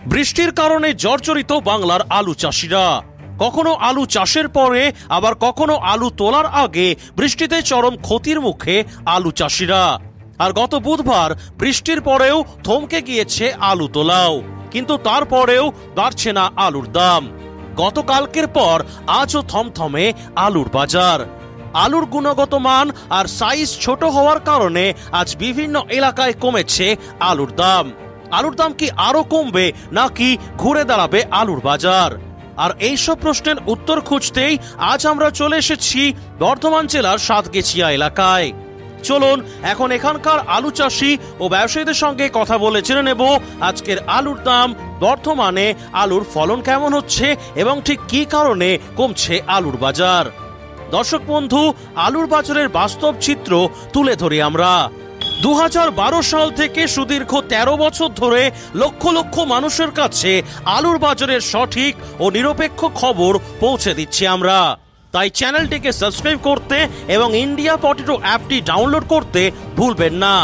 বৃষ্টির কারণে জর্জরিত বাংলার আলু চাষিরা। কখনো আলু চাষের পরে আবার কখনো আলু তোলার আগে বৃষ্টিতে চরম ক্ষতির মুখে আলু চাষিরা। আর গত বুধবার বৃষ্টির পরেও থমকে গিয়েছে আলু তোলাও, কিন্তু তারপরেও বাড়ছে না আলুর দাম। গতকালকের পর আজও থমথমে আলুর বাজার। আলুর গুণগত মান আর সাইজ ছোট হওয়ার কারণে আজ বিভিন্ন এলাকায় কমেছে আলুর দাম। আলুর দাম কি আরো কমবে নাকি ঘুরে দাঁড়াবে আলুর বাজার? আর এইসব প্রশ্নের উত্তর খুঁজতেই আজ আমরা চলে এসেছি বর্ধমান জেলার সাতগেছিয়া এলাকায়। চলুন এখন এখানকার আলু চাষি ও ব্যবসায়ীদের সঙ্গে কথা বলে জেনে নেব আজকের আলুর দাম, বর্তমানে আলুর ফলন কেমন হচ্ছে এবং ঠিক কী কারণে কমছে আলুর বাজার। দর্শক বন্ধু, আলুর বাজারের বাস্তব চিত্র তুলে ধরি আমরা। 2012 সাল থেকে সুদীর্ঘ 13 বছর ধরে লক্ষ লক্ষ মানুষের কাছে আলুর বাজারের সঠিক ও নিরপেক্ষ খবর পৌঁছে দিচ্ছি আমরা। তাই চ্যানেলটিকে সাবস্ক্রাইব করতে এবং ইন্ডিয়া পটেটো অ্যাপটি ডাউনলোড করতে ভুলবেন না।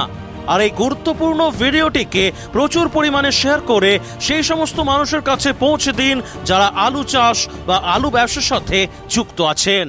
আর এই গুরুত্বপূর্ণ ভিডিওটিকে প্রচুর পরিমাণে শেয়ার করে সেই সমস্ত মানুষের কাছে পৌঁছে দিন যারা আলু চাষ বা আলু ব্যবসার সাথে যুক্ত আছেন।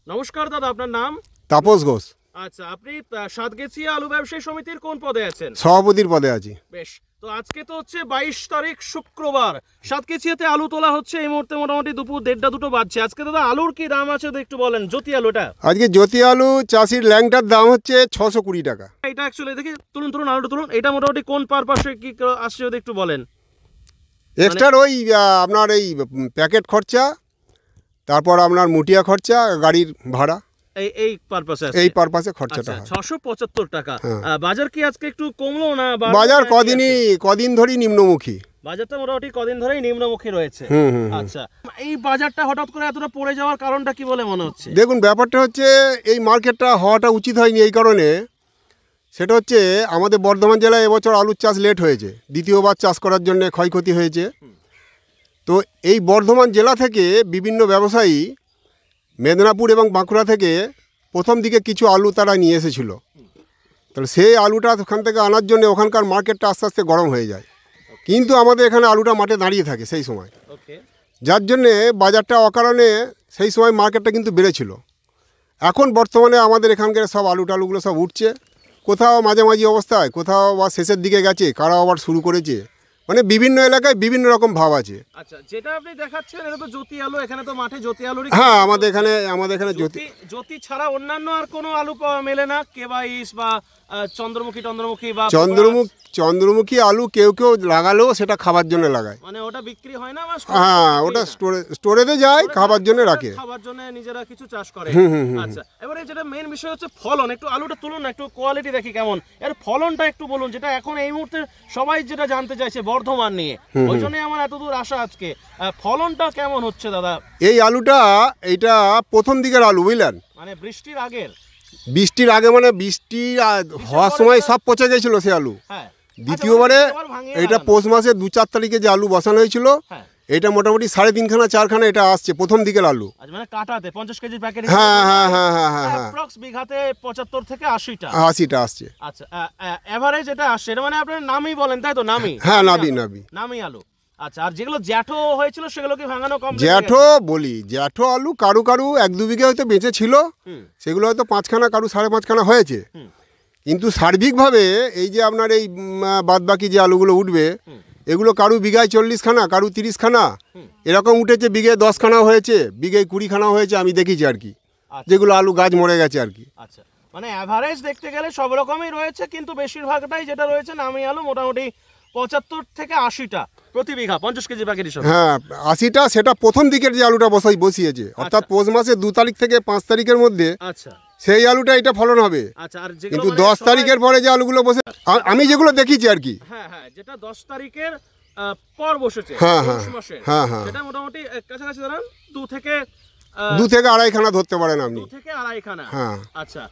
নমস্কার দাদা, আপনার নাম? তাপস ঘোষ। আচ্ছা, আপনি সাতগেছিয়া আলু ব্যবসায়ী সমিতির কোন পদে আছেন? সভাপতির পদে আছি। বেশ, তো আজকে তো হচ্ছে 22 তারিখ শুক্রবার, সাতগেছিয়াতে আলু তোলা হচ্ছে এই মুহূর্তে মোটামুটি দুপুর 1:30-2টো বাজছে। আজকে দাদা আলুর কি দাম আছে একটু বলেন। জ্যোতি আলুটা আজকে জ্যোতি আলু চাষির ল্যাংটার দাম হচ্ছে 620 টাকা। এটা অ্যাকচুয়ালি দেখি, তুলুন আলুটা তুলুন। এটা মোটামুটি কোন পারপাসে কি আসছে যদি একটু বলেন। এক্সট্রা ওই আপনার এই প্যাকেট খরচা, তারপর আপনার মুটিয়া খরচা, গাড়ির ভাড়া, এই পারপাসে খরচাটা হয়। 675 টাকা। বাজার কি আজকে একটু কমলো না? বাজার কদিন ধরেই নিম্নমুখী। বাজারটা মোটামুটি কদিন ধরেই নিম্নমুখী রয়েছে। আচ্ছা, এই বাজারটা হঠাৎ করে এতটা পড়ে যাওয়ার কারণটা কি বলে মনে হচ্ছে? দেখুন, ব্যাপারটা হচ্ছে এই মার্কেটটা হওয়াটা উচিত হয়নি এই কারণে। সেটা হচ্ছে আমাদের বর্ধমান জেলায় এবছর আলুর চাষ লেট হয়েছে, দ্বিতীয়বার চাষ করার জন্য ক্ষয়ক্ষতি হয়েছে। তো এই বর্ধমান জেলা থেকে বিভিন্ন ব্যবসায়ী মেদিনীপুর এবং বাঁকুড়া থেকে প্রথম দিকে কিছু আলু তারা নিয়ে এসেছিল। তাহলে সেই আলুটা ওখান থেকে আনার জন্য ওখানকার মার্কেটটা আস্তে আস্তে গরম হয়ে যায়, কিন্তু আমাদের এখানে আলুটা মাঠে দাঁড়িয়ে থাকে সেই সময়, যার জন্যে বাজারটা অকারণে সেই সময় মার্কেটটা কিন্তু বেড়েছিল। এখন বর্তমানে আমাদের এখানকার সব টালুগুলো সব উঠছে, কোথাও মাঝামাঝি অবস্থায়, কোথাও বা শেষের দিকে গেছে, কারা আবার শুরু করেছে। মানে বিভিন্ন এলাকায় বিভিন্ন রকম ভাব আছে। আচ্ছা, যেটা আপনি দেখাচ্ছেন এটা তো জ্যোতি আলু, এখানে তো মাঠে জ্যোতি আলু। হ্যাঁ, আমাদের এখানে জ্যোতি ছাড়া অন্যান্য আর কোনো আলু মেলে না? কেবাইশ বা চন্দ্রমুখী বা চন্দ্রমুখী আলু কেউ লাগালেও সেটা খাবার জন্য লাগায়, মানে ওটা বিক্রি হয় না? হ্যাঁ, ওটা স্টোরেজে যায়, খাবার জন্য রাখে, খাবার জন্য নিজেরা কিছু চাষ করে। আচ্ছা, এবারে যেটা মেন বিষয় হচ্ছে ফলন। একটু আলুটা তুলুন না, একটু কোয়ালিটি দেখি কেমন। এর ফলনটা একটু বলুন, যেটা এখন এই মুহূর্তে সবাই যেটা জানতে চাইছে বর্ধমান নিয়ে, ওই জন্যই আমার এত দূর আসা আজকে। ফলনটা কেমন হচ্ছে দাদা? এই আলুটা এইটা প্রথম দিকের আলু, বুঝলেন, মানে বৃষ্টির আগে মানে বৃষ্টি হওয়ার সময় সব পচে গেছিল সে আলু। দ্বিতীয়বারে এটা পৌষ মাসে 2-4 তারিখে যে আলু বসানো হয়েছিল, এটা মোটামুটি 3.5-4খানা এটা আসছে প্রথম দিকের আলু। মানে কাটাতে 50 কেজি প্যাকেট। হ্যাঁ, অ্যাপ্রক্স বিঘাতে 75 থেকে 80টা আসছে। আচ্ছা, এভারেজ এটা আসছে। এটা মানে আপনার নামই বলেন, তাই তো? নামি, হ্যাঁ, নামি আলু। আচ্ছা, আর যেগুলো জ্যাঠো হয়েছিল সেগুলো কি ভাঙানো কম? জ্যাঠো আলু কারু 1-2 বিঘে হয়তো বেঁচে ছিল, সেগুলো হয়তো 5খানা, কারু 5.5খানা হয়েছে। কিন্তু সার্বিকভাবে এই যে আপনার এই বাদবাকি যে আলুগুলো উঠবে, এগুলো কারু বিঘায় 40খানা, কারু 30খানা, এরকম উঠেছে। বিঘে 10খানা হয়েছে, বিঘে 20খানা হয়েছে, আমি দেখেছি আর কি, যেগুলো আলু গাছ মরে গেছে আর কি। আচ্ছা, মানে অ্যাভারেজ দেখতে গেলে সব রকমই রয়েছে, কিন্তু বেশিরভাগটাই যেটা রয়েছে নামি আলু, মোটামুটি 75 থেকে 80টা প্রতি বিঘা 50 কেজি প্যাকেট হিসেবে। হ্যাঁ, 80টা সেটা প্রথম দিকের যে আলুটা বসিয়েছে, অর্থাৎ পৌষ মাসে 2 তারিখ থেকে 5 তারিখের মধ্যে। আচ্ছা, সেই আলুটা এটা ফলন হবে। আচ্ছা, আর কিন্তু 10 তারিখের পরে যে আলুগুলো বসে, আমি যেগুলো দেখেছি আর কি, হ্যাঁ, যেটা 10 তারিখের পর বসেছে, সেটা মোটামুটি কাছাকাছি ধরেন 2 থেকে 2-2.5খানা ধরতে পারেন আপনি। 2 থেকে 2.5খানা। আচ্ছা,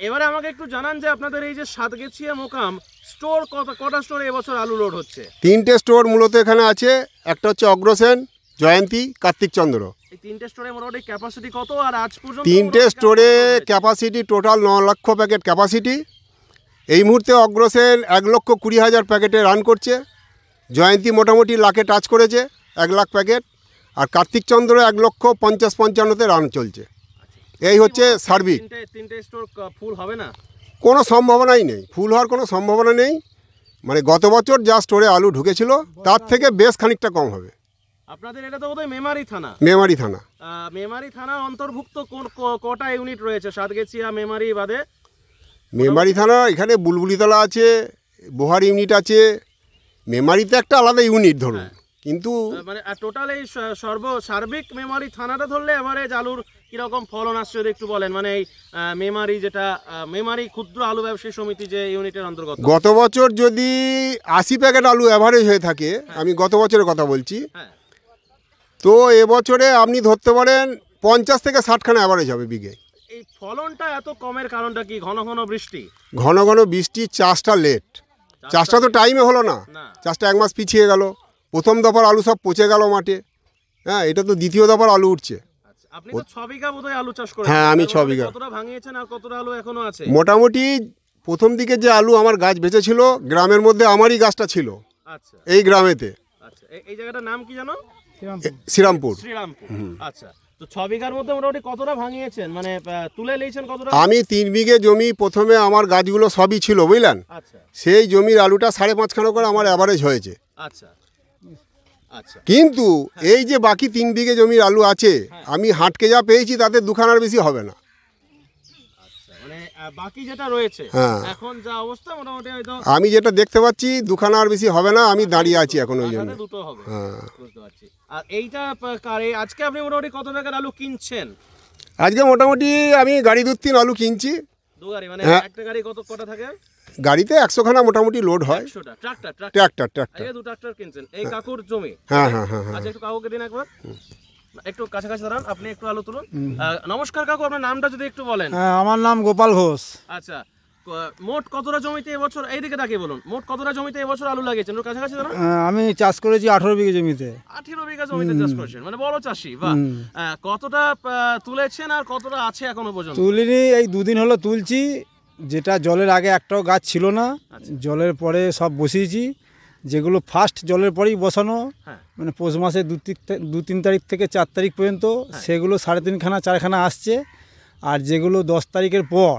এবারে আমাকে একটু জানান যে আপনাদের এই যে সাতগেছিয়া মোকাম স্টোর, কটা স্টোরে এবছর আলু লোড হচ্ছে? 3টে স্টোর মূলত এখানে আছে। একটা হচ্ছে অগ্রসেন, জয়ন্তী, কার্তিক চন্দ্র। এই 3টে স্টোরে মোটামুটি ক্যাপাসিটি কত? আর আজ পর্যন্ত 3টে স্টোরে ক্যাপাসিটি টোটাল 9 লক্ষ প্যাকেট ক্যাপাসিটি। এই মুহূর্তে অগ্রসেন 1,20,000 প্যাকেটে রান করছে, জয়ন্তী মোটামুটি লাখে টাচ করেছে, 1 লাখ প্যাকেট। আর কার্তিক চন্দ্র 1,50,55-তে রান চলছে। এই হচ্ছে সার্বিক। তিনটে স্টোর ফুল হবে না? কোনো সম্ভাবনাই নেই, ফুল হওয়ার কোনো সম্ভাবনা নেই। মানে গত বছর যা স্টোরে আলু ঢুকেছিল তার থেকে বেশ খানিকটা কম হবে। আপনাদের এটা তো বোধহয় মেমারি থানা? মেমারি থানা। মেমারি থানার অন্তর্ভুক্ত কটা ইউনিট রয়েছে সাতগেছিয়া মেমারি বাদে? মেমারি থানা এখানে বুলবুলিতলা আছে, বোহার ইউনিট আছে, মেমারিতে একটা আলাদা ইউনিট ধরুন। কিন্তু মানে টোটাল এই সার্বিক মেমারি থানাটা ধরলে এভারেজ আলুর কিরকম ফলন আসছে যদি একটু বলেন। মানে এই মেমারি যেটা মেমারি ক্ষুদ্র আলু ব্যবসায়ী সমিতি যে ইউনিটের অন্তর্গত, গত বছর যদি 80 প্যাকেট আলু অ্যাভারেজ হয়ে থাকে, আমি গত বছরের কথা বলছি, তো এবছরে আপনি ধরতে পারেন 50 থেকে 60 খানা অ্যাভারেজ হবে বিঘে। এই ফলনটা এত কমের কারণটা কি? ঘন ঘন বৃষ্টি? ঘন ঘন বৃষ্টি, চাষটা লেট। চাষটা তো টাইমে হলো না, চাষটা 1 মাস পিছিয়ে গেল। প্রথম দফার আলু সব পচে গেল মাঠে। হ্যাঁ, এটা তো দ্বিতীয় দফার আলু উঠছে। আপনি তো 6 বিঘা বোধহয় আলু চাষ করেছেন? হ্যাঁ, আমি 6 বিঘা। কতটা ভাঙিয়েছেন আর কতটা আলু এখনো আছে? মোটামুটি প্রথম দিকে যে আলু আমার গাছ বেঁচেছিল, গ্রামের মধ্যে আমারই গাছটা ছিল। আচ্ছা, এই গ্রামেতে। আচ্ছা, এই জায়গাটার নাম কি জানো? শ্রীরামপুর। আচ্ছা, তো 6 বিঘার মধ্যে মোটামুটি কতটা ভাঙিয়েছেন? মানে তুলে নিয়েছেন কতটা? আমি 3 বিঘে জমি, প্রথমে আমার গাছগুলো সবই ছিল বুঝলেন। আচ্ছা, সেই জমির আলুটা 5.5 খানা করে আমার অ্যাভারেজ হয়েছে। আচ্ছা আচ্ছা। কিন্তু এই যে বাকি 3 বিঘে জমির আলু আছে, আমি হাটকে যা পেয়েছি তাতে 2 খানার বেশি হবে না। মানে বাকি যেটা রয়েছে হ্যাঁ, এখন যা অবস্থা মোটামুটি হয়তো আমি যেটা দেখতে পাচ্ছি 2 খানার বেশি হবে না। আমি দাঁড়িয়ে আছি এখন ওই জন্য। দুটো হবে। হ্যাঁ, বুঝতে পারছি। আর এইটা আজকে আপনি মোটামুটি কত টাকার আলু কিনছেন? আজকে মোটামুটি আমি গাড়ি 2-3 আলু কিনছি। 2 গাড়ি? মানে একটা গাড়ি কটা থাকে? গাড়িতে 100 খানা মোটামুটি লোড হয়। 100টা ট্রাক্টর? ট্রাক্টর। এই 2 ট্রাক্টর কিনছেন এই কাকুর জমি? হ্যাঁ। আচ্ছা, একটু কাকুকে দিন একবার, একটু কাছাকাছি দাঁড়ান, আপনি একটু আলু তুলুন। নমস্কার কাকু, আপনার নামটা যদি একটু বলেন। আমার নাম গোপাল ঘোষ। আচ্ছা, মোট কতটা জমিতে এবছর, এইদিকে তাকিয়ে বলুন, মোট কতটা জমিতে এবছর আলু লাগিয়েছেন? একটু কাছাকাছি দাঁড়ান। আমি চাষ করেছি 18 বিঘে জমিতে। 18 বিঘা জমিতে চাষ করেছেন, মানে বড় চাষি। বাহ। কতটা তুলেছেন আর কতটা আছে এখনো পর্যন্ত? তুলিনি, এই 2 দিন হলো তুলছি। যেটা জলের আগে একটাও গাছ ছিল না, জলের পরে সব বসিয়েছি। যেগুলো ফার্স্ট জলের পরেই বসানো, মানে পৌষ মাসে 2-3 তারিখ থেকে 4 তারিখ পর্যন্ত, সেগুলো 3.5 খানা 4 খানা আসছে। আর যেগুলো 10 তারিখের পর,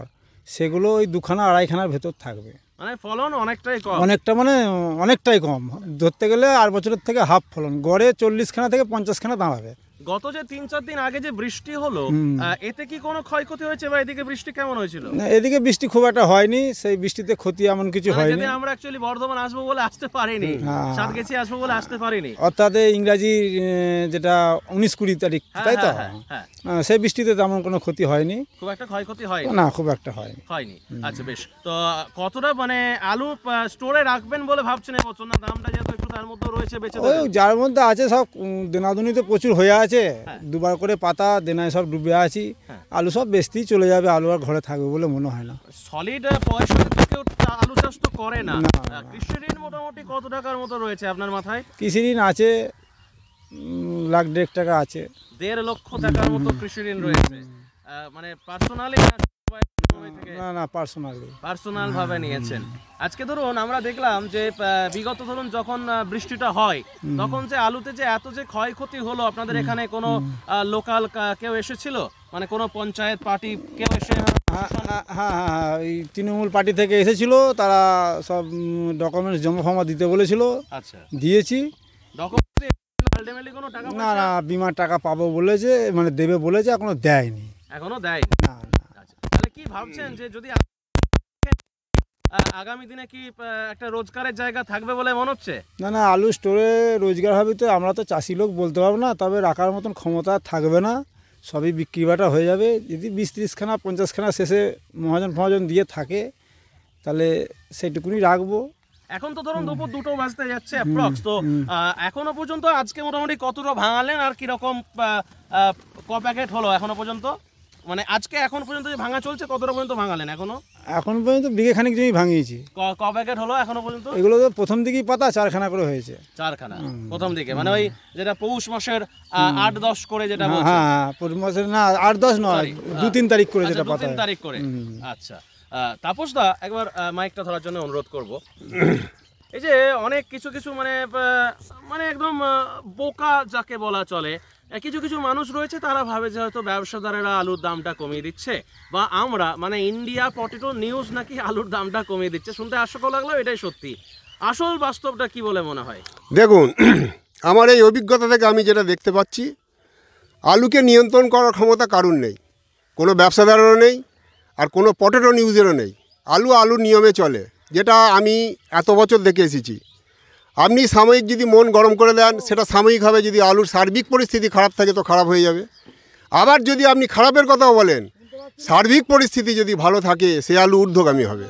সেগুলো ওই 2 খানা 2.5 খানার ভেতর থাকবে। মানে ফলন অনেকটাই কম। অনেকটাই কম ধরতে গেলে। আর বছরের থেকে হাফ ফলন, গড়ে 40 খানা থেকে 50 খানা দাঁড়াবে। গত যে 3-4 দিন আগে যে বৃষ্টি হলো, এতে কি কোনো ক্ষয়ক্ষতি হয়েছে বা এদিকে বৃষ্টি কেমন হয়েছিল? না, এদিকে বৃষ্টি খুব একটা হয়নি। সেই বৃষ্টিতে ক্ষতি এমন কিছু হয়নি। আমরা অ্যাকচুয়ালি বর্ধমান আসবো বলে আসতে পারিনি, সাতগেছি আসবো বলে আসতে পারিনি। অর্থাৎ ইংরাজি যেটা 19-20 তারিখ, তাই তো? সেই বৃষ্টিতে তেমন কোনো ক্ষতি হয়নি, খুব একটা ক্ষয়ক্ষতি হয়নি। না, খুব একটা হয়নি। আচ্ছা, বেশ। তো কতটা মানে আলু স্টোরে রাখবেন বলে ভাবছেন এবছর? না দামটা যেহেতু একটু তার মধ্যে রয়েছে, বেঁচে দেবেন? যার মধ্যে আছে সব দেনাদুনিতে প্রচুর হয়ে আছে। 2বার করে পাতা দেনায় সব ডুবে আছি। আলু সব বেচতেই চলে যাবে, আলু আর ঘরে থাকবে বলে মনে হয় না। সলিড পয়সা কেউ আলু চাষ তো করে না। কৃষি ঋণ মোটামুটি কত টাকার মতো রয়েছে আপনার মাথায়? কৃষি ঋণ আছে 1.5 লাখ টাকা আছে। 1.5 লক্ষ টাকার মতো কৃষি ঋণ রয়েছে। মানে পার্সোনালি? না, পার্সোনাল ভাবে নিয়েছেন। আজকে ধরুন আমরা দেখলাম যে বিগত ধরুন যখন বৃষ্টিটা হয়, তখন যে আলুতে যে এত যে ক্ষয়ক্ষতি হলো, আপনাদের এখানে কোনো লোকাল কেউ এসেছিল? মানে কোনো পঞ্চায়েত পার্টি কেউ এসে? হ্যাঁ, এই তৃণমূল পার্টি থেকে এসেছিল। তারা সব ডকুমেন্টস জমা দিতে বলেছিল। আচ্ছা, দিয়েছি। না, বিমার টাকা পাবো বলেছে, মানে দেবে বলেছে, এখনো দেয়নি। না। তাহলে কি ভাবছেন যে যদি আগামী দিনে কি একটা রোজগারের জায়গা থাকবে বলে মনে হচ্ছে? না, আলু স্টোরে রোজগার হবে তো আমরা তো চাষি লোক, বলতে পারবো না। তবে রাখার মতন ক্ষমতা থাকবে না, সবই বিক্রি বাটা হয়ে যাবে। যদি 20-30 খানা 50 খানা শেষে মহাজন দিয়ে থাকে, তাহলে সেইটুকুনি রাখবো। এখন তো ধরুন দুপুর 2টো বাজতে যাচ্ছে অ্যাপ্রক্স। তো এখনো পর্যন্ত আজকে মোটামুটি কতটা ভাঙালেন আর কিরকম ক প্যাকেট হলো এখনো পর্যন্ত? মানে আজকে এখন পর্যন্ত যে ভাঙা চলছে, কতটা পর্যন্ত ভাঙালেন এখনো? এখন পর্যন্ত বিঘে খানিক জমি ভাঙিয়েছি। ক প্যাকেট হলো এখনো পর্যন্ত? এগুলো তো প্রথম দিকেই পাতা 4 খানা করে হয়েছে। 4 খানা প্রথম দিকে, মানে ওই যেটা পৌষ মাসের 8-10 করে যেটা বলছেন? হ্যাঁ, পৌষ মাসের না, 8-10 নয়, 2-3 তারিখ করে যেটা পাতা। 2-3 তারিখ করে। আচ্ছা, তাপসদা একবার মাইকটা ধরার জন্য অনুরোধ করব। এই যে অনেক কিছু কিছু মানে মানে একদম বোকা যাকে বলা চলে, কিছু কিছু মানুষ রয়েছে তারা ভাবে যে হয়তো ব্যবসাদারেরা আলুর দামটা কমিয়ে দিচ্ছে, বা আমরা মানে ইন্ডিয়া পটেটো নিউজ নাকি আলুর দামটা কমিয়ে দিচ্ছে। শুনতে হাস্যকর লাগলো, এটাই সত্যি। আসল বাস্তবটা কি বলে মনে হয়? দেখুন, আমার এই অভিজ্ঞতা থেকে আমি যেটা দেখতে পাচ্ছি, আলুকে নিয়ন্ত্রণ করার ক্ষমতা কারুর নেই, কোনো ব্যবসাদারেরও নেই, আর কোনো পটেটো নিউজেরও নেই। আলুর নিয়মে চলে, যেটা আমি এত বছর দেখে এসেছি। আপনি সাময়িক যদি মন গরম করে দেন, সেটা সাময়িকভাবে, যদি আলুর সার্বিক পরিস্থিতি খারাপ থাকে তো খারাপ হয়ে যাবে। আবার যদি আপনি খারাপের কথাও বলেন, সার্বিক পরিস্থিতি যদি ভালো থাকে, সে আলু ঊর্ধ্বগামী হবে।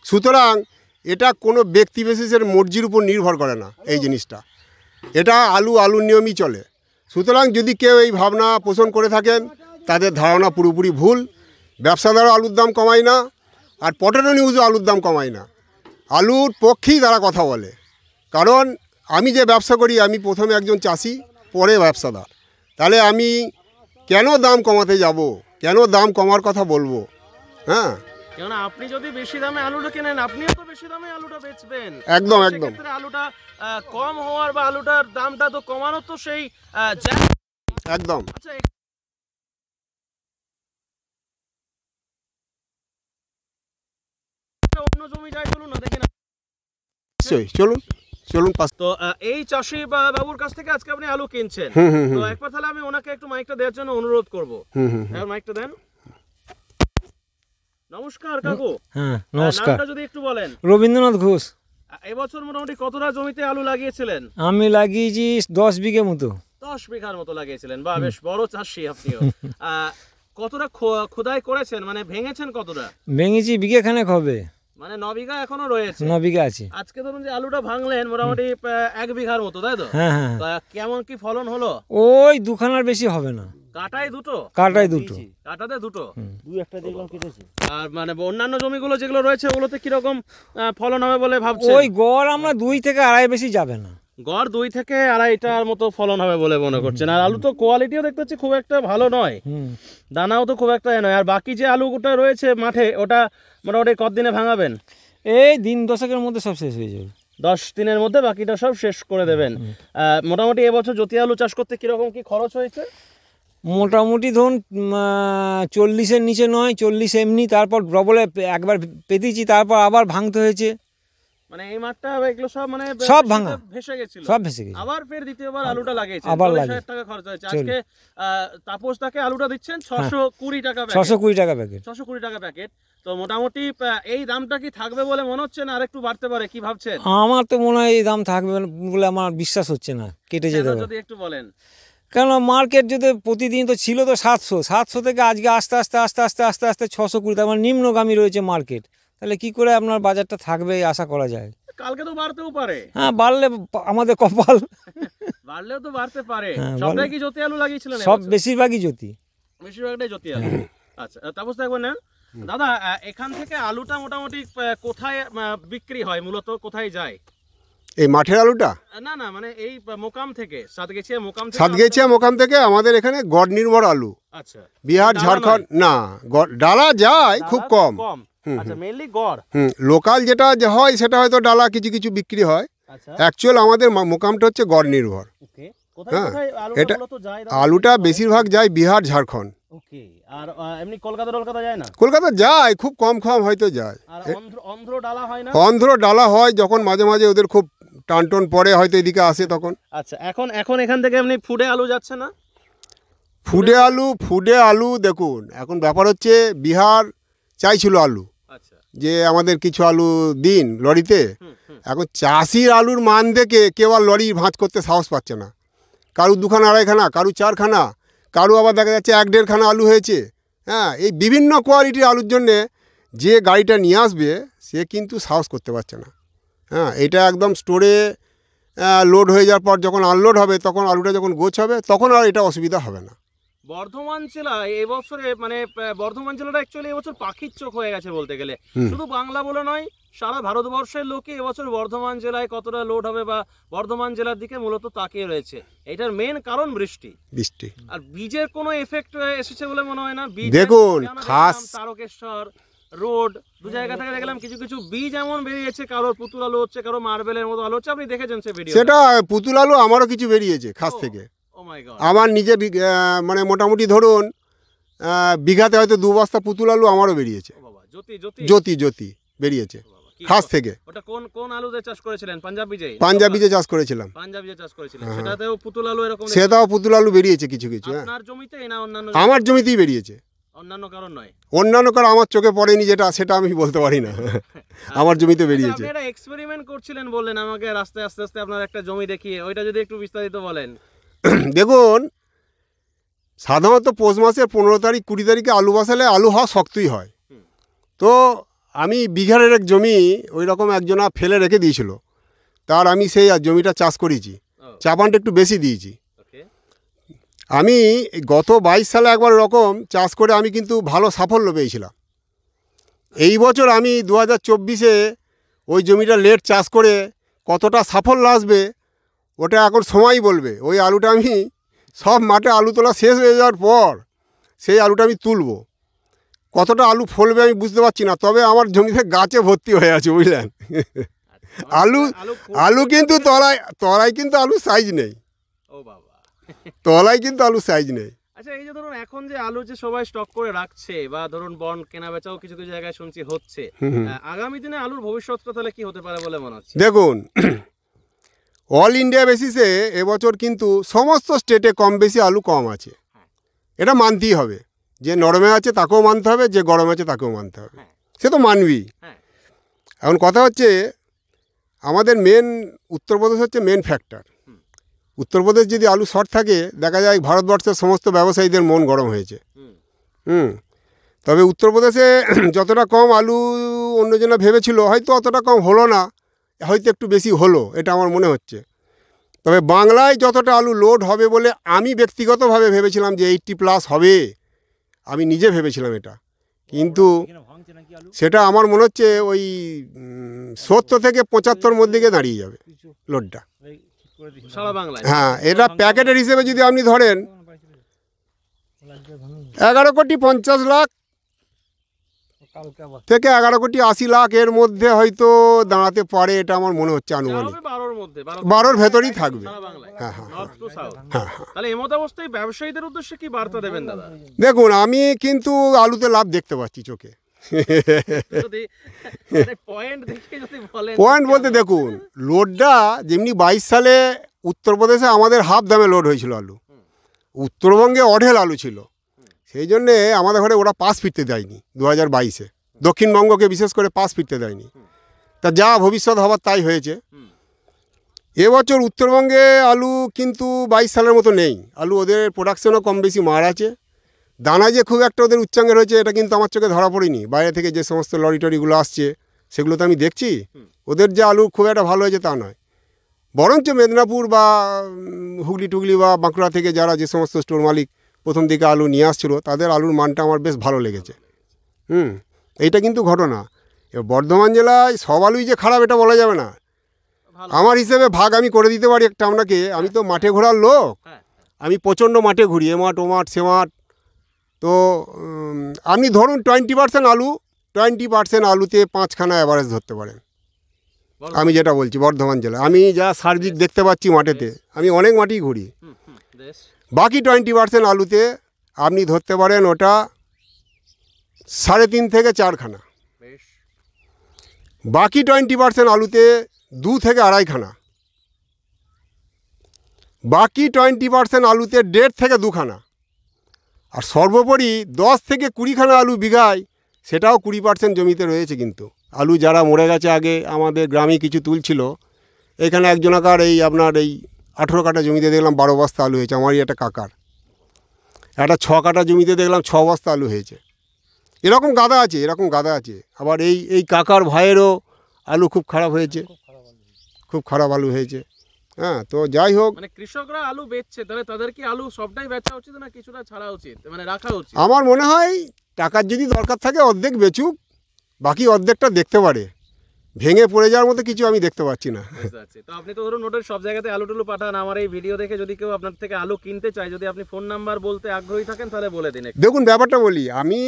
সুতরাং এটা কোনো ব্যক্তি বিশেষের মর্জির উপর নির্ভর করে না এই জিনিসটা, এটা আলুর নিয়মই চলে। সুতরাং যদি কেউ এই ভাবনা পোষণ করে থাকেন, তাদের ধারণা পুরোপুরি ভুল। ব্যবসাদারও আলুর দাম কমায় না, আর পটেটো নিউজও আলুর দাম কমায় না। আলুর পক্ষেই তারা কথা বলে, কারণ আমি যে ব্যবসা করি, আমি প্রথমে একজন চাষি, পরে ব্যবসাদার। তাহলে আমি কেন দাম কমাতে যাব, কেন দাম কমার কথা বলবো? হ্যাঁ, কেন আপনি যদি বেশি দামে আলুটা কেনেন, আপনিও তো বেশি দামে আলুটা বেচবেন। একদম একদম। সেক্ষেত্রে আলুটা কম হওয়ার বা আলুটার দামটা তো কমানো তো সেই একদম। আচ্ছা, অন্য জমি যাই চলুন না, দেখি না। নিশ্চয়ই, চলুন চলুন পাশ। তো এই চাষি বাবুর কাছ থেকে আজকে আপনি আলু কিনছেন, তো একবার তাহলে আমি ওনাকে একটু মাইকটা দেওয়ার জন্য অনুরোধ করবো। মাইকটা দেন। নমস্কার কাকু। হ্যাঁ নমস্কার। নামটা যদি একটু বলেন। রবীন্দ্রনাথ ঘোষ। এবছর মোটামুটি কতটা জমিতে আলু লাগিয়েছিলেন? আমি লাগিয়েছি 10 বিঘে মতো। 10 বিঘার মতো লাগিয়েছিলেন, বা বেশ বড় চাষি আপনিও। কতটা খোদাই করেছেন, মানে ভেঙেছেন কতটা? ভেঙেছি বিঘে খানেক হবে, মানে 9 বিঘা এখনো রয়েছে। 9 বিঘা আছে। আজকে ধরুন যে আলুটা ভাঙলেন মোটামুটি 1 বিঘার মতো, তাই তো? হ্যাঁ হ্যাঁ। কেমন কি ফলন হলো? ওই দুখানার বেশি হবে না। কাটায় দুটো? কাটায় দুটো। কাটাতে দুটো? দুই একটা দেখলাম কেটেছে। আর মানে অন্যান্য জমিগুলো যেগুলো রয়েছে ওগুলোতে কিরকম ফলন হবে বলে ভাবছেন? ওই গড় আমরা 2 থেকে আড়াই বেশি যাবে না। গড় 2 থেকে আড়াইটার মতো ফলন হবে বলে মনে করছেন। আর আলু তো কোয়ালিটিও দেখতে পাচ্ছি খুব একটা ভালো নয়, দানাও তো খুব একটা নয়। আর বাকি যে আলুটা রয়েছে মাঠে, ওটা মোটামুটি কতদিনে ভাঙাবেন? এই দিন 10-এর মধ্যে সব শেষ হয়ে যাবে। 10 দিনের মধ্যে বাকিটা সব শেষ করে দেবেন। মোটামুটি এবছর জ্যোতি আলু চাষ করতে কিরকম কি খরচ হয়েছে? মোটামুটি ধরুন 40-এর নিচে নয়, 40 এমনি, তারপর ডবলে একবার পেতেছি, তারপর আবার ভাঙতে হয়েছে। মানে এই মাঠটা এগুলো সব মানে সব ভাঙা, ভেসে গেছিল, সব ভেসে গেছে। আবার ফের দ্বিতীয়বার আলুটা লাগিয়েছে, আবার 40,000 টাকা খরচ হয়েছে। আজকে তাপস তাকে আলুটা দিচ্ছেন 620 টাকা প্যাকেট। 620 টাকা প্যাকেট। 620 টাকা প্যাকেট। তো মোটামুটি এই দামটা কি থাকবে বলে মনে হচ্ছে না আরেকটু বাড়তে পারে, কি ভাবছেন? আমার তো মনে হয় এই দাম থাকবে বলে আমার বিশ্বাস হচ্ছে না, কেটে যেতে হবে। যদি একটু বলেন। কেন মার্কেট যদি প্রতিদিন তো ছিল তো 700 থেকে আজকে আস্তে আস্তে আস্তে আস্তে আস্তে আস্তে 620, তার মানে নিম্নগামী রয়েছে মার্কেট। তাহলে কি করে আপনার বাজারটা থাকবে আশা করা যায়? কালকে তো বাড়তেও পারে। হ্যাঁ, বাড়লে আমাদের কপাল। বাড়লেও তো বাড়তে পারে। সবটাই কি জ্যোতি আলু লাগিয়েছিলেন? সব বেশিরভাগই জ্যোতি, বেশিরভাগটাই জ্যোতি আলু। আচ্ছা, তাপস দেখবেন না দাদা, এখান থেকে আলুটা মোটামুটি কোথায় বিক্রি হয়, মূলত কোথায় যায়? এই মাঠের আলুটা না না, মানে এই মোকাম থেকে, সাতগেছিয়া মোকাম থেকে আমাদের এখানে গড় নির্ভর আলু। আচ্ছা, বিহার ঝাড়খণ্ড না, ডালা যায় খুব কম। আচ্ছা, মেইনলি গড়। লোকাল যেটা হয় সেটা হয়তো ডালা কিছু কিছু বিক্রি হয়। অ্যাকচুয়াল আমাদের মোকামটা হচ্ছে গড় নির্ভর। হ্যাঁ, এটা আলুটা বেশিরভাগ যায় বিহার ঝাড়খণ্ড। আর এমনি কলকাতা যায় না? কলকাতা যায়, খুব কম হয়তো যায়। আর অন্ধ্র ডালা হয় না? অন্ধ্র ডালা হয় যখন মাঝে মাঝে ওদের খুব টানটন পরে হয়তো এদিকে আসে তখন। আচ্ছা, এখন এখান থেকে এমনি ফুডে আলু যাচ্ছে না? ফুডে আলু দেখুন, এখন ব্যাপার হচ্ছে বিহার চাইছিল আলু, যে আমাদের কিছু আলু দিন লরিতে। এখন চাষির আলুর মান দেখে কেউ আর লরি ভাঁজ করতে সাহস পাচ্ছে না। কারু 2খানা 2.5খানা, কারু 4খানা, কারু আবার দেখা যাচ্ছে 1-1.5খানা আলু হয়েছে। হ্যাঁ, এই বিভিন্ন কোয়ালিটির আলুর জন্যে যে গাড়িটা নিয়ে আসবে সে কিন্তু সাহস করতে পারছে না। হ্যাঁ, এটা একদম স্টোরে লোড হয়ে যাওয়ার পর যখন আনলোড হবে, তখন আলুটা যখন গোছ হবে, তখন আর এটা অসুবিধা হবে না। বর্ধমান জেলা এবছরে মানে বর্ধমান জেলাটা অ্যাকচুয়ালি এবছর পাখির চোখ হয়ে গেছে বলতে গেলে। শুধু বাংলা বলে নয়, সারা ভারতবর্ষের লোকে এবছর বর্ধমান জেলায় কতটা লোড হবে বা বর্ধমান জেলার দিকে মূলত তাকিয়ে রয়েছে। এটার মেন কারণ বৃষ্টি। আর বীজের কোনো এফেক্ট এসেছে বলে মনে হয় না। দেখুন, খাস তারকেশ্বর, রোড দু জায়গা থেকে দেখলাম কিছু কিছু বীজ এমন বেরিয়েছে, কারোর পুতুল আলু হচ্ছে, কারো মার্বেলের মতো আলু হচ্ছে, আপনি দেখেছেন সেই ভিডিও? সেটা পুতুল আলু আমারও কিছু বেরিয়েছে খাস থেকে। ও মাই গড। আমার নিজের মানে মোটামুটি ধরুন বিঘাতে হয়তো 2 বস্তা পুতুল আলু আমারও বেরিয়েছে। ও বাবা, জ্যোতি জ্যোতি জ্যোতি জ্যোতি বেরিয়েছে খাস থেকে। ওটা কোন কোন আলুতে চাষ করেছিলেন? পাঞ্জাব বীজে? পাঞ্জাব বীজে চাষ করেছিলাম। পাঞ্জাব বীজে চাষ করেছিলেন, সেটাতেও পুতুল আলু এরকম? সেটাও পুতুল আলু বেরিয়েছে কিছু কিছু। হ্যাঁ, আপনার জমিতে না অন্যান্য? আমার জমিতেই বেরিয়েছে, অন্যান্য কারণ নয়। অন্যান্য কারণ আমার চোখে পড়েনি, সেটা আমি বলতে পারি না। আমার জমিতে বেরিয়েছে। আপনি একটা এক্সপেরিমেন্ট করছিলেন বললেন আমাকে, রাস্তায় আস্তে আস্তে আপনার একটা জমি দেখিয়ে, ওইটা যদি একটু বিস্তারিত বলেন। দেখুন, সাধারণত পৌষ মাসের 15 তারিখ 20 তারিখে আলু বসালে আলু হওয়া শক্তই হয়। তো আমি বিঘারের এক জমি ওই রকম একজনা ফেলে রেখে দিয়েছিল, তার আমি সেই জমিটা চাষ করেছি, চাপানটা একটু বেশি দিয়েছি। আমি গত 22 সালে একবার এরকম চাষ করে আমি কিন্তু ভালো সাফল্য পেয়েছিলাম। এই বছর আমি 2024-এ ওই জমিটা লেট চাষ করে কতটা সাফল্য আসবে ওটা এখন সময়ই বলবে। ওই আলুটা আমি সব মাঠে আলু তোলা শেষ হয়ে যাওয়ার পর সেই আলুটা আমি তুলব, কতটা আলু ফলবে আমি বুঝতে পারছি না, তবে আমার জমিতে গাছে ভর্তি হয়ে আছে, বুঝলেন। আলু কিন্তু তলায় কিন্তু আলু সাইজ নেই। ও বাবা, তলায় কিন্তু আলু সাইজ নেই। আচ্ছা, এই যে ধরুন এখন যে আলু যে সবাই স্টক করে রাখছে বা ধরুন বন্ড কেনা বেচাও কিছু কিছু জায়গায় শুনছি হচ্ছে, আগামী দিনে আলুর ভবিষ্যৎটা তাহলে কি হতে পারে বলে মনে হচ্ছে? দেখুন, অল ইন্ডিয়া বেসিসে এবছর কিন্তু সমস্ত স্টেটে কম বেশি আলু কম আছে, এটা মানতেই হবে। যে নরমে আছে তাকেও মানতে হবে, যে গরমে আছে তাকেও মানতে হবে, সে তো মানবি। এখন কথা হচ্ছে আমাদের উত্তরপ্রদেশ হচ্ছে মেন ফ্যাক্টর। উত্তরপ্রদেশ যদি আলু শর্ট থাকে, দেখা যায় ভারতবর্ষের সমস্ত ব্যবসায়ীদের মন গরম হয়েছে। তবে উত্তরপ্রদেশে যতটা কম আলু অন্যজনা ভেবেছিল হয়তো অতটা কম হলো না, হয়তো একটু বেশি হলো, এটা আমার মনে হচ্ছে। তবে বাংলায় যতটা আলু লোড হবে বলে আমি ব্যক্তিগতভাবে ভেবেছিলাম যে 80+ হবে, আমি নিজে ভেবেছিলাম এটা, কিন্তু সেটা আমার মনে হচ্ছে ওই 70 থেকে 75 মধ্যে গিয়ে দাঁড়িয়ে যাবে লোডটা সারা বাংলায়। হ্যাঁ, এটা প্যাকেটের হিসেবে যদি আপনি ধরেন 11,50,00,000 থেকে 11,80,00,000 এর মধ্যে হয়তো দাঁড়াতে পারে, এটা আমার মনে হচ্ছে আনুমানিক। 12-র ভেতরেই থাকবে। হ্যাঁ হ্যাঁ হ্যাঁ। তাহলে এই মত অবস্থায় ব্যবসায়ীদের উদ্দেশ্যে কি বার্তা দেবেন দাদা? দেখুন, আমি কিন্তু আলুতে লাভ দেখতে পাচ্ছি চোখে। পয়েন্ট বলতে দেখুন, লোডটা যেমনি 22 সালে উত্তরপ্রদেশে আমাদের হাফ দামে লোড হয়েছিল আলু, উত্তরবঙ্গে অঢেল আলু ছিল, সেই জন্যে আমাদের ঘরে ওরা পাস ফিরতে দেয়নি 2022-এ, দক্ষিণবঙ্গকে বিশেষ করে পাস ফিরতে দেয়নি। তা যা ভবিষ্যৎ হবার তাই হয়েছে। এবছর উত্তরবঙ্গে আলু কিন্তু 22 সালের মতো নেই, আলু ওদের প্রোডাকশনও কম বেশি মার আছে। দানা যে খুব একটা ওদের উচ্চাঙ্গের হয়েছে এটা কিন্তু আমার চোখে ধরা পড়েনি। বাইরে থেকে যে সমস্ত লরি টরিগুলো আসছে সেগুলো তো আমি দেখছি, ওদের যে আলু খুব একটা ভালো হয়েছে তা নয়। বরঞ্চ মেদিনীপুর বা হুগলি টুগলি বা বাঁকুড়া থেকে যারা যে সমস্ত স্টোর মালিক প্রথম দিকে আলু নিয়ে আসছিল তাদের আলুর মানটা আমার বেশ ভালো লেগেছে। এইটা কিন্তু ঘটনা। এবার বর্ধমান জেলায় সব আলুই যে খারাপ এটা বলা যাবে না। আমার হিসেবে ভাগ আমি করে দিতে পারি একটা আপনাকে, আমি তো মাঠে ঘোরার লোক, আমি প্রচণ্ড মাঠে ঘুরি, এমাট ওমাট সেমাট। তো আপনি ধরুন 20% আলু, 20% আলুতে 5খানা অ্যাভারেজ ধরতে পারেন। আমি যেটা বলছি বর্ধমান জেলা, আমি যা সার্বিক দেখতে পাচ্ছি মাঠেতে, আমি অনেক মাঠেই ঘুরি, বাকি 20% আলুতে আপনি ধরতে পারেন ওটা 3.5 থেকে 4খানা, বাকি 20% আলুতে 2 থেকে 2.5খানা, বাকি 20% আলুতে 1.5 থেকে 2খানা, আর সর্বোপরি 10 থেকে 20খানা আলু বিঘায়, সেটাও 20% জমিতে রয়েছে। কিন্তু আলু যারা মরে গেছে আগে আমাদের গ্রামে কিছু তুলছিল, এখানে একজনাকার এই আপনার এই 18 কাঠা জমিতে দেখলাম 12 বস্তা আলু হয়েছে। আমারই একটা কাকার একটা 6 কাঠা জমিতে দেখলাম 6 বস্তা আলু হয়েছে। এরকম গাদা আছে, এরকম গাদা আছে। আবার এই কাকার ভাইয়েরও আলু খুব খারাপ হয়েছে, খুব খারাপ আলু হয়েছে। হ্যাঁ, তো যাই হোক, মানে কৃষকরা আলু বেচছে, তাহলে তাদের কি আলু সবটাই বেচা উচিত না কিছুটা ছাড়া উচিত, মানে রাখা উচিত? আমার মনে হয় টাকার যদি দরকার থাকে অর্ধেক বেচুক, বাকি অর্ধেকটা দেখতে পারে ভেঙে পড়ে যাওয়ার মতো কিছু আমি দেখতে পাচ্ছি না। বুঝতে পারছি। তো আপনি তো ধরুন নোটের সব জায়গাতে আলু টুলু পাঠান, আমার এই ভিডিও দেখে যদি কেউ আপনার থেকে আলু কিনতে চায়, যদি আপনি ফোন নাম্বার বলতে আগ্রহী থাকেন তাহলে বলে দিন একটু। দেখুন ব্যাপারটা বলি, আমি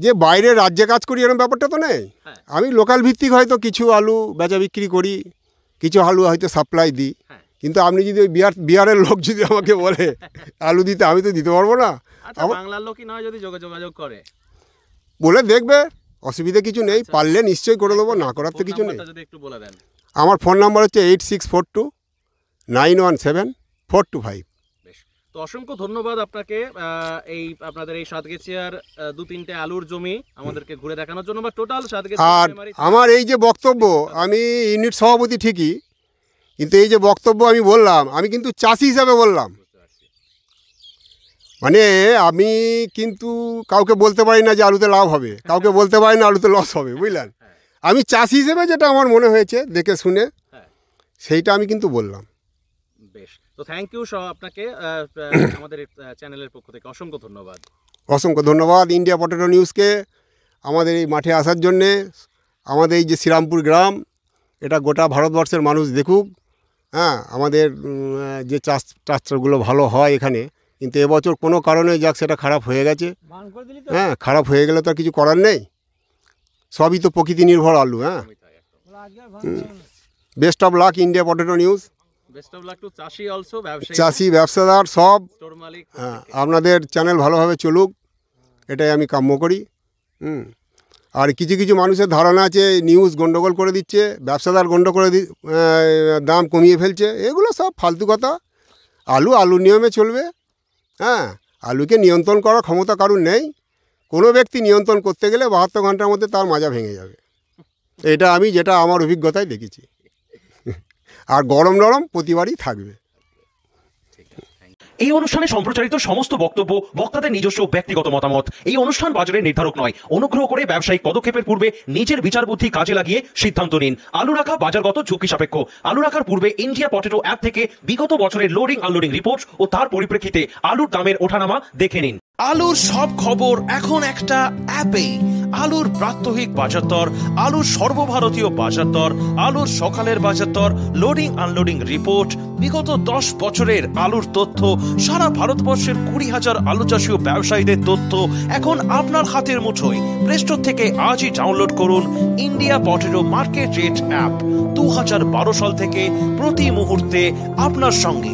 যে বাইরের রাজ্যে কাজ করি এরকম ব্যাপারটা তো নেই। হ্যাঁ। আমি লোকাল ভিত্তিক হয়তো কিছু আলু বেচা বিক্রি করি, কিছু আলু হয়তো সাপ্লাই দিই। হ্যাঁ। কিন্তু আপনি যদি ওই বিহারের লোক যদি আমাকে বলে আলু দিতে, আমি তো দিতে পারবো না। আচ্ছা, বাংলার লোকই নয় যদি যোগাযোগ করে বলে দেখবে, অসুবিধা কিছু নেই, পারলে নিশ্চয়ই করে দেবো, না করার তো কিছু নেই। যদি একটু বলে দেন। আমার ফোন নাম্বার হচ্ছে 8642917425। বেশ, তো অসংখ্য ধন্যবাদ আপনাকে এই আপনাদের এই সাতগেছিয়ার 2-3টে আলুর জমি আমাদেরকে ঘুরে দেখানোর জন্য, বা টোটাল আর সাতগেছিয়া। আমার এই যে বক্তব্য, আমি ইউনিট সভাপতি ঠিকই, কিন্তু এই যে বক্তব্য আমি বললাম, আমি কিন্তু চাষি হিসাবে বললাম। মানে আমি কিন্তু কাউকে বলতে পারি না যে আলুতে লাভ হবে, কাউকে বলতে পারি না আলুতে লস হবে, বুঝলেন। আমি চাষি হিসেবে যেটা আমার মনে হয়েছে দেখে শুনে সেইটা আমি কিন্তু বললাম। বেশ, তো থ্যাংক ইউ আপনাকে, আমাদের চ্যানেলের পক্ষ থেকে অসংখ্য ধন্যবাদ। অসংখ্য ধন্যবাদ ইন্ডিয়া পটেটো নিউজকে আমাদের এই মাঠে আসার জন্যে। আমাদের এই যে শ্রীরামপুর গ্রাম, এটা গোটা ভারতবর্ষের মানুষ দেখুক। হ্যাঁ, আমাদের যে চাষগুলো ভালো হয় এখানে, কিন্তু এবছর কোনো কারণে যাক সেটা খারাপ হয়ে গেছে। হ্যাঁ, খারাপ হয়ে গেলে তো আর কিছু করার নেই, সবই তো প্রকৃতি নির্ভর আলু। হ্যাঁ, best of luck India potato news. Best of luck to চাষি অলসো, ব্যবসায়ী, চাষি, ব্যবসাদার সব। স্টোর মালিক। হ্যাঁ, আপনাদের চ্যানেল ভালোভাবে চলুক, এটাই আমি কাম্য করি। আর কিছু কিছু মানুষের ধারণা আছে নিউজ গন্ডগোল করে দিচ্ছে, ব্যবসাদার দাম কমিয়ে ফেলছে, এগুলো সব ফালতু কথা। আলু নিয়মে চলবে। হ্যাঁ, আলুকে নিয়ন্ত্রণ করার ক্ষমতা কারুর নেই। কোনো ব্যক্তি নিয়ন্ত্রণ করতে গেলে 72 ঘন্টার মধ্যে তার মাজা ভেঙে যাবে। এটা আমি যেটা আমার অভিজ্ঞতায় দেখেছি। আর গরম নরম প্রতিবারই থাকবে। এই অনুষ্ঠানে সম্প্রচারিত সমস্ত বক্তব্য বক্তাদের নিজস্ব ব্যক্তিগত মতামত। এই অনুষ্ঠান বাজারের নির্ধারক নয়। অনুগ্রহ করে ব্যবসায়িক পদক্ষেপের পূর্বে নিজের বিচার বুদ্ধি কাজে লাগিয়ে সিদ্ধান্ত নিন। আলু রাখা বাজারগত ঝুঁকি সাপেক্ষ। আলু রাখার পূর্বে ইন্ডিয়া পটেটো অ্যাপ থেকে বিগত বছরের লোডিং আনলোডিং রিপোর্ট ও তার পরিপ্রেক্ষিতে আলুর দামের ওঠানামা দেখে নিন। আলুর সব খবর এখন একটা অ্যাপেই। আলুর প্রাত্যহিক বাজার দর, আলুর সর্বভারতীয় বাজার দর, আলুর সকালের বাজার দর, লোডিং আনলোডিং রিপোর্ট, বিগত 10 বছরের আলুর তথ্য, সারা ভারতবর্ষের 20,000 আলু চাষী ও ব্যবসায়ীদের তথ্য এখন আপনার হাতের মুঠোয়। প্লে স্টোর থেকে আজই ডাউনলোড করুন India potato market rate app. 2012 সাল থেকে প্রতি মুহূর্তে আপনার সঙ্গে।